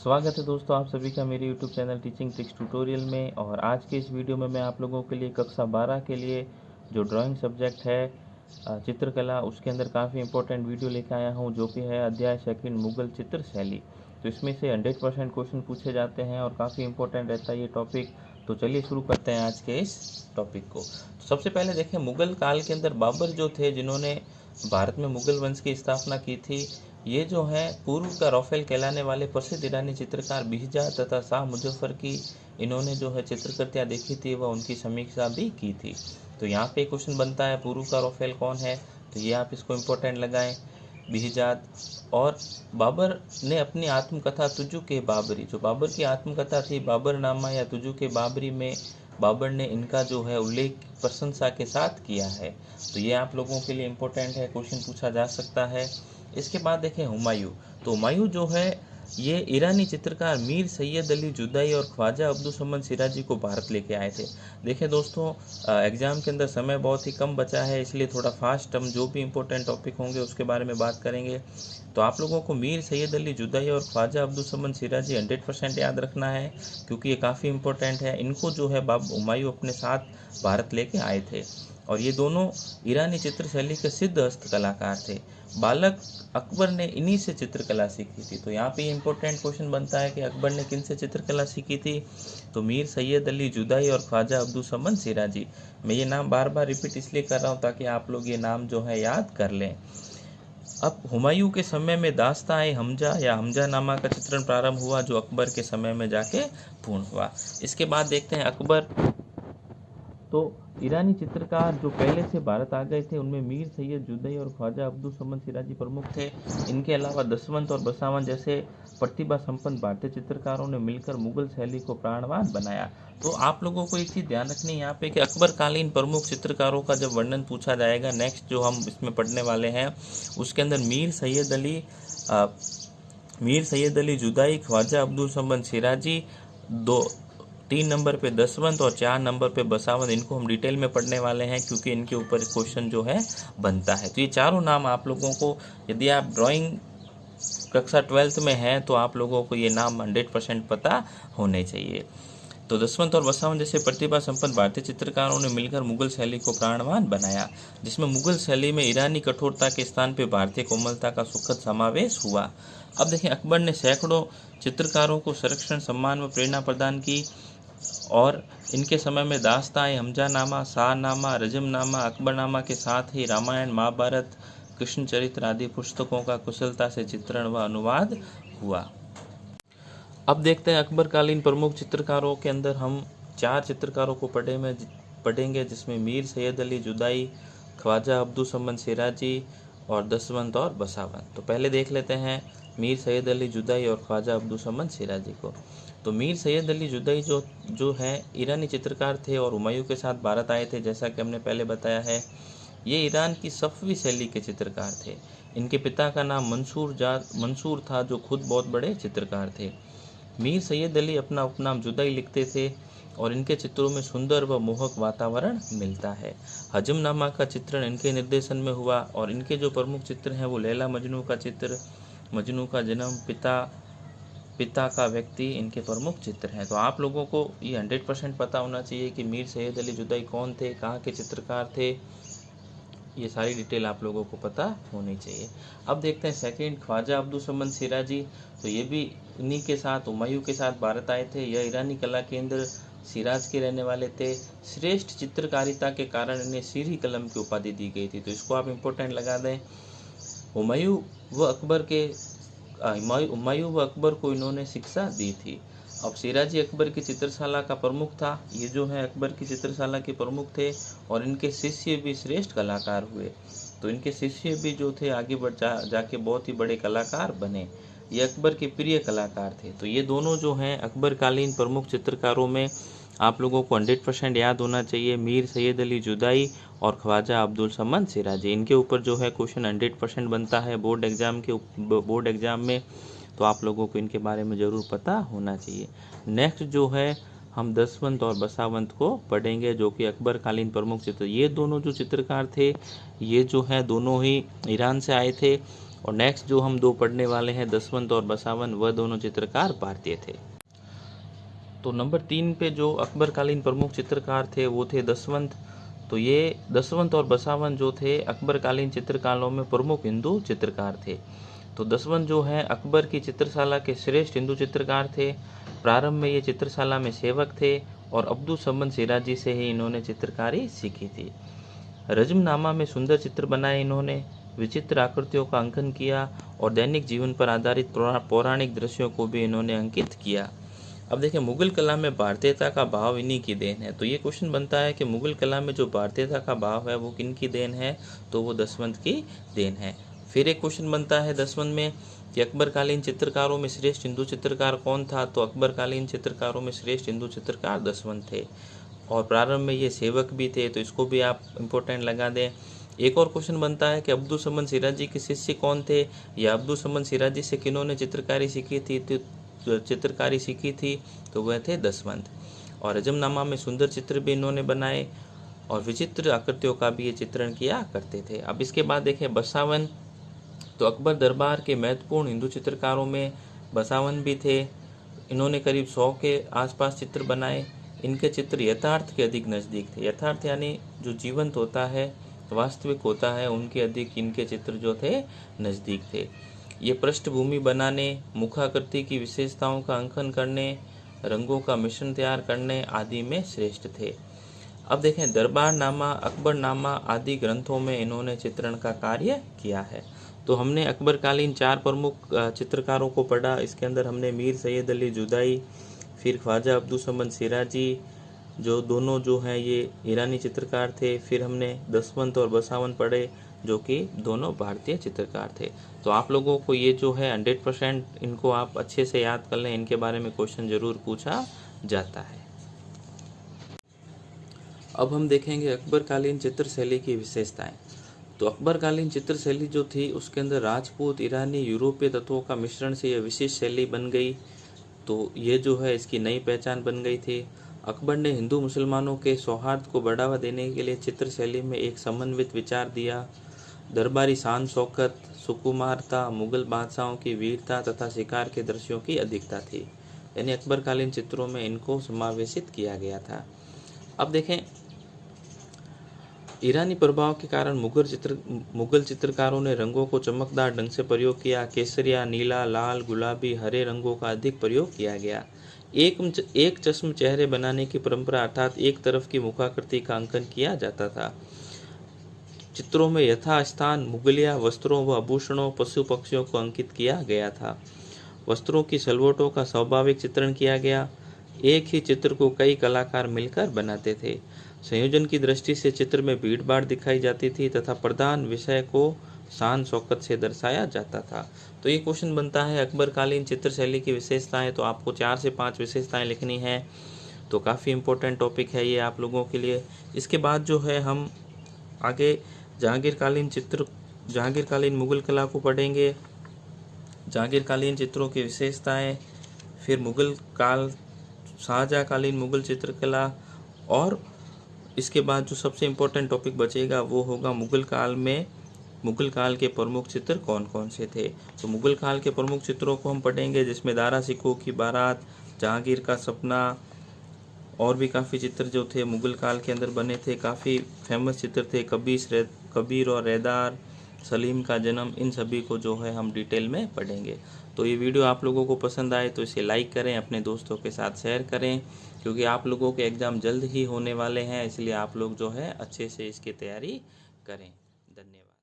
स्वागत है दोस्तों आप सभी का मेरे YouTube channel teaching tricks tutorial में। और आज के इस वीडियो में मैं आप लोगों के लिए कक्षा 12 के लिए जो ड्राइंग सब्जेक्ट है चित्रकला, उसके अंदर काफ़ी इंपॉर्टेंट वीडियो लेकर आया हूं, जो कि है अध्याय सेकंड मुगल चित्र शैली। तो इसमें से 100% क्वेश्चन पूछे जाते हैं और काफ़ी इंपॉर्टेंट रहता है ये टॉपिक। तो चलिए शुरू करते हैं आज के इस टॉपिक को। तो सबसे पहले देखें, मुगल काल के अंदर बाबर जो थे, जिन्होंने भारत में मुगल वंश की स्थापना की थी, ये जो है पूर्व का रॉफेल कहलाने वाले प्रसिद्ध ईरानी चित्रकार बिहजा तथा शाह मुजफ्फर की इन्होंने जो है चित्रकृतियाँ देखी थी, वह उनकी समीक्षा भी की थी। तो यहाँ पे क्वेश्चन बनता है पूर्व का रॉफेल कौन है, तो ये आप इसको इम्पोर्टेंट लगाएं, बिहजाद। और बाबर ने अपनी आत्मकथा तुजु के बाबरी, जो बाबर की आत्मकथा थी बाबरनामा या तुजु के बाबरी में बाबर ने इनका जो है उल्लेख प्रशंसा के साथ किया है। तो ये आप लोगों के लिए इम्पोर्टेंट है, क्वेश्चन पूछा जा सकता है। इसके बाद देखें हुमायूं। तो हुमायूं जो है ये ईरानी चित्रकार मीर सैयद अली जुदाई और ख्वाजा अब्दुल सिराजी को भारत लेके आए थे। देखें दोस्तों, एग्ज़ाम के अंदर समय बहुत ही कम बचा है, इसलिए थोड़ा फास्ट हम जो भी इम्पोर्टेंट टॉपिक होंगे उसके बारे में बात करेंगे। तो आप लोगों को मीर सैयद अली जुदाई और ख्वाजा अब्दुल सिराजी 100% याद रखना है, क्योंकि ये काफ़ी इंपॉर्टेंट है। इनको जो है हुमायूं अपने साथ भारत लेके आए थे और ये दोनों ईरानी चित्र शैली के सिद्ध हस्त कलाकार थे। बालक अकबर ने इन्हीं से चित्रकला सीखी थी। तो यहाँ पे इम्पोर्टेंट क्वेश्चन बनता है कि अकबर ने किन से चित्रकला सीखी थी, तो मीर सैयद अली जुदाई और ख्वाजा अब्दुल सिराजी। मैं ये नाम बार बार रिपीट इसलिए कर रहा हूँ ताकि आप लोग ये नाम जो है याद कर लें। अब हुमायूं के समय में दास्तान हमजा या हमजा नामा का चित्रण प्रारंभ हुआ, जो अकबर के समय में जाके पूर्ण हुआ। इसके बाद देखते हैं अकबर। तो ईरानी चित्रकार जो पहले से भारत आ गए थे, उनमें मीर सैयद जुदाई और ख्वाजा अब्दुल सिराजी प्रमुख थे। इनके अलावा दसवंत और बसावन जैसे प्रतिभा संपन्न भारतीय चित्रकारों ने मिलकर मुगल शैली को प्राणवान बनाया। तो आप लोगों को एक चीज़ ध्यान रखनी है यहाँ पे कि अकबरकालीन प्रमुख चित्रकारों का जब वर्णन पूछा जाएगा, नेक्स्ट जो हम इसमें पढ़ने वाले हैं, उसके अंदर मीर सैयद अली जुदाई, ख्वाजा अब्दुल सिराजी, 3 नंबर पे दसवंत और 4 नंबर पे बसावंत, इनको हम डिटेल में पढ़ने वाले हैं, क्योंकि इनके ऊपर क्वेश्चन जो है बनता है। तो ये चारों नाम आप लोगों को, यदि आप ड्राइंग कक्षा 12th में हैं, तो आप लोगों को ये नाम 100% पता होने चाहिए। तो दसवंत और बसावन जैसे प्रतिभा संपन्न भारतीय चित्रकारों ने मिलकर मुगल शैली को प्राणवान बनाया, जिसमें मुगल शैली में ईरानी कठोरता के स्थान पर भारतीय कोमलता का सुखद समावेश हुआ। अब देखें, अकबर ने सैकड़ों चित्रकारों को संरक्षण, सम्मान व प्रेरणा प्रदान की और इनके समय में दास्तान हमजानामा, शाहनामा, रजमनामा, अकबरनामा के साथ ही रामायण, महाभारत, कृष्ण चरित्र आदि पुस्तकों का कुशलता से चित्रण व अनुवाद हुआ। अब देखते हैं अकबरकालीन प्रमुख चित्रकारों के अंदर हम 4 चित्रकारों को पढ़ेंगे, जिसमें मीर सैयद अली जुदाई, ख्वाजा अब्दुल सिराजी और दसवंत और बसावन। तो पहले देख लेते हैं मीर सैयद अली जुदाई और ख्वाजा अब्दुल सिराजी को। तो मीर सैयद अली जुदाई जो है ईरानी चित्रकार थे और हुमायूं के साथ भारत आए थे, जैसा कि हमने पहले बताया है। ये ईरान की सफ़वी शैली के चित्रकार थे। इनके पिता का नाम मंसूर था, जो खुद बहुत बड़े चित्रकार थे। मीर सैयद अली अपना उपनाम जुदाई लिखते थे और इनके चित्रों में सुंदर व मोहक वातावरण मिलता है। हजमनामा का चित्रण इनके निर्देशन में हुआ और इनके जो प्रमुख चित्र हैं वो लैला मजनू का चित्र, मजनू का जन्म, पिता का व्यक्ति, इनके प्रमुख चित्र हैं। तो आप लोगों को ये 100% पता होना चाहिए कि मीर सैयद अली जुदाई कौन थे, कहाँ के चित्रकार थे, ये सारी डिटेल आप लोगों को पता होनी चाहिए। अब देखते हैं सेकंड, ख्वाजा अब्दुल सिराजी। तो ये भी इन्हीं के साथ, हुमायूं के साथ भारत आए थे। यह ईरानी कला केंद्र सिराज के रहने वाले थे। श्रेष्ठ चित्रकारिता के कारण इन्हें सीरी कलम की उपाधि दी गई थी। तो इसको आप इम्पोर्टेंट लगा दें। हुमायूं व अकबर को इन्होंने शिक्षा दी थी। अब सिराजी अकबर की चित्रशाला का प्रमुख था। ये जो है अकबर की चित्रशाला के प्रमुख थे और इनके शिष्य भी श्रेष्ठ कलाकार हुए। तो इनके शिष्य भी जो थे आगे बढ़ जाके बहुत ही बड़े कलाकार बने। ये अकबर के प्रिय कलाकार थे। तो ये दोनों जो हैं अकबरकालीन प्रमुख चित्रकारों में आप लोगों को 100% याद होना चाहिए, मीर सैयद अली जुदाई और ख्वाजा अब्दुल सिराजी। इनके ऊपर जो है क्वेश्चन 100% बनता है बोर्ड एग्ज़ाम में। तो आप लोगों को इनके बारे में ज़रूर पता होना चाहिए। नेक्स्ट जो है हम दसवंत और बसावंत को पढ़ेंगे, जो कि अकबरकालीन प्रमुख चित्र। ये दोनों जो चित्रकार थे, ये जो है दोनों ही ईरान से आए थे और नेक्स्ट जो हम दो पढ़ने वाले हैं दसवंत और बसावन, वह दोनों चित्रकार भारतीय थे। तो नंबर 3 पे जो अकबरकालीन प्रमुख चित्रकार थे वो थे दसवंत। तो ये दसवंत और बसावन जो थे अकबरकालीन चित्रकारों में प्रमुख हिंदू चित्रकार थे। तो दसवंत जो है अकबर की चित्रशाला के श्रेष्ठ हिंदू चित्रकार थे। प्रारंभ में ये चित्रशाला में सेवक थे और अब्दुल समद सिराजी से ही इन्होंने चित्रकारी सीखी थी। रजमनामा में सुंदर चित्र बनाए इन्होंने, विचित्र आकृतियों का अंकन किया और दैनिक जीवन पर आधारित पौराणिक दृश्यों को भी इन्होंने अंकित किया। अब देखें, मुगल कला में भारतीयता का भाव इन्हीं की देन है। तो ये क्वेश्चन बनता है कि मुगल कला में जो भारतीयता का भाव है वो किन की देन है, तो वो दसवंत की देन है। फिर एक क्वेश्चन बनता है दसवंत में कि अकबरकालीन चित्रकारों में श्रेष्ठ हिंदू चित्रकार कौन था, तो अकबरकालीन चित्रकारों में श्रेष्ठ हिंदू चित्रकार दसवंत थे और प्रारंभ में ये सेवक भी थे, तो इसको भी आप इम्पोर्टेंट लगा दें। एक और क्वेश्चन बनता है कि अब्दुल समद सिराजी के शिष्य कौन थे, या अब्दुल समद सिराजी से किन्होंने चित्रकारी सीखी थी, तो वह थे दसवंत। और रजमनामा में सुंदर चित्र भी इन्होंने बनाए और विचित्र आकृतियों का भी ये चित्रण किया करते थे। अब इसके बाद देखें बसावन, तो अकबर दरबार के महत्वपूर्ण हिंदू चित्रकारों में बसावन भी थे। इन्होंने करीब 100 के आसपास चित्र बनाए। इनके चित्र यथार्थ के अधिक नज़दीक थे। यथार्थ यानी जो जीवंत होता है, वास्तविक होता है, उनके अधिक इनके चित्र जो थे नज़दीक थे। ये पृष्ठभूमि बनाने, मुखाकृति की विशेषताओं का अंकन करने, रंगों का मिश्रण तैयार करने आदि में श्रेष्ठ थे। अब देखें, दरबारनामा, अकबरनामा आदि ग्रंथों में इन्होंने चित्रण का कार्य किया है। तो हमने अकबरकालीन 4 प्रमुख चित्रकारों को पढ़ा। इसके अंदर हमने मीर सैयद अली जुदाई, फिर ख्वाजा अब्दुल समद सिराजी, जो दोनों जो हैं ये ईरानी चित्रकार थे। फिर हमने दसवंत और बसावन पढ़े, जो कि दोनों भारतीय चित्रकार थे। तो आप लोगों को ये जो है 100% इनको आप अच्छे से याद कर लें, इनके बारे में क्वेश्चन ज़रूर पूछा जाता है। अब हम देखेंगे अकबरकालीन चित्रशैली की विशेषताएं। तो अकबरकालीन चित्रशैली जो थी उसके अंदर राजपूत, ईरानी, यूरोपीय तत्वों का मिश्रण से यह विशेष शैली बन गई। तो ये जो है इसकी नई पहचान बन गई थी। अकबर ने हिंदू मुसलमानों के सौहार्द को बढ़ावा देने के लिए चित्रशैली में एक समन्वित विचार दिया। दरबारी शान शौकत, सुकुमारता, मुगल बादशाहों की वीरता तथा शिकार के दृश्यों की अधिकता थी, यानी अकबरकालीन चित्रों में इनको समावेशित किया गया था। अब देखें, ईरानी प्रभाव के कारण मुगल चित्रकारों ने रंगों को चमकदार ढंग से प्रयोग किया। केसरिया, नीला, लाल, गुलाबी, हरे रंगों का अधिक प्रयोग किया गया। एक चश्म चेहरे बनाने की परंपरा, अर्थात एक तरफ की मुखाकृति का अंकन किया जाता था। चित्रों में यथास्थान मुगलिया वस्त्रों व आभूषणों, पशु पक्षियों को अंकित किया गया था। वस्त्रों की सलवटों का स्वाभाविक चित्रण किया गया। एक ही चित्र को कई कलाकार मिलकर बनाते थे। संयोजन की दृष्टि से चित्र में भीड़ भाड़ दिखाई जाती थी तथा प्रधान विषय को शान शौकत से दर्शाया जाता था। तो ये क्वेश्चन बनता है अकबरकालीन चित्रशैली की विशेषताएं। तो आपको 4 से 5 विशेषताएं लिखनी है। तो काफ़ी इम्पोर्टेंट टॉपिक है ये आप लोगों के लिए। इसके बाद जो है हम आगे जहांगीरकालीन मुगल कला को पढ़ेंगे, जहांगीरकालीन चित्रों की विशेषताएं, फिर मुगल काल, शाहजहाँकालीन मुगल चित्रकला, और इसके बाद जो सबसे इम्पोर्टेंट टॉपिक बचेगा वो होगा मुगल काल के प्रमुख चित्र कौन कौन से थे। तो मुगल काल के प्रमुख चित्रों को हम पढ़ेंगे, जिसमें दारा सिकों की बारात, जहांगीर का सपना, और भी काफ़ी चित्र जो थे मुगल काल के अंदर बने थे। काफ़ी फेमस चित्र थे, कबीर और रेदार, सलीम का जन्म, इन सभी को जो है हम डिटेल में पढ़ेंगे। तो ये वीडियो आप लोगों को पसंद आए तो इसे लाइक करें, अपने दोस्तों के साथ शेयर करें, क्योंकि आप लोगों के एग्ज़ाम जल्द ही होने वाले हैं, इसलिए आप लोग जो है अच्छे से इसकी तैयारी करें। धन्यवाद।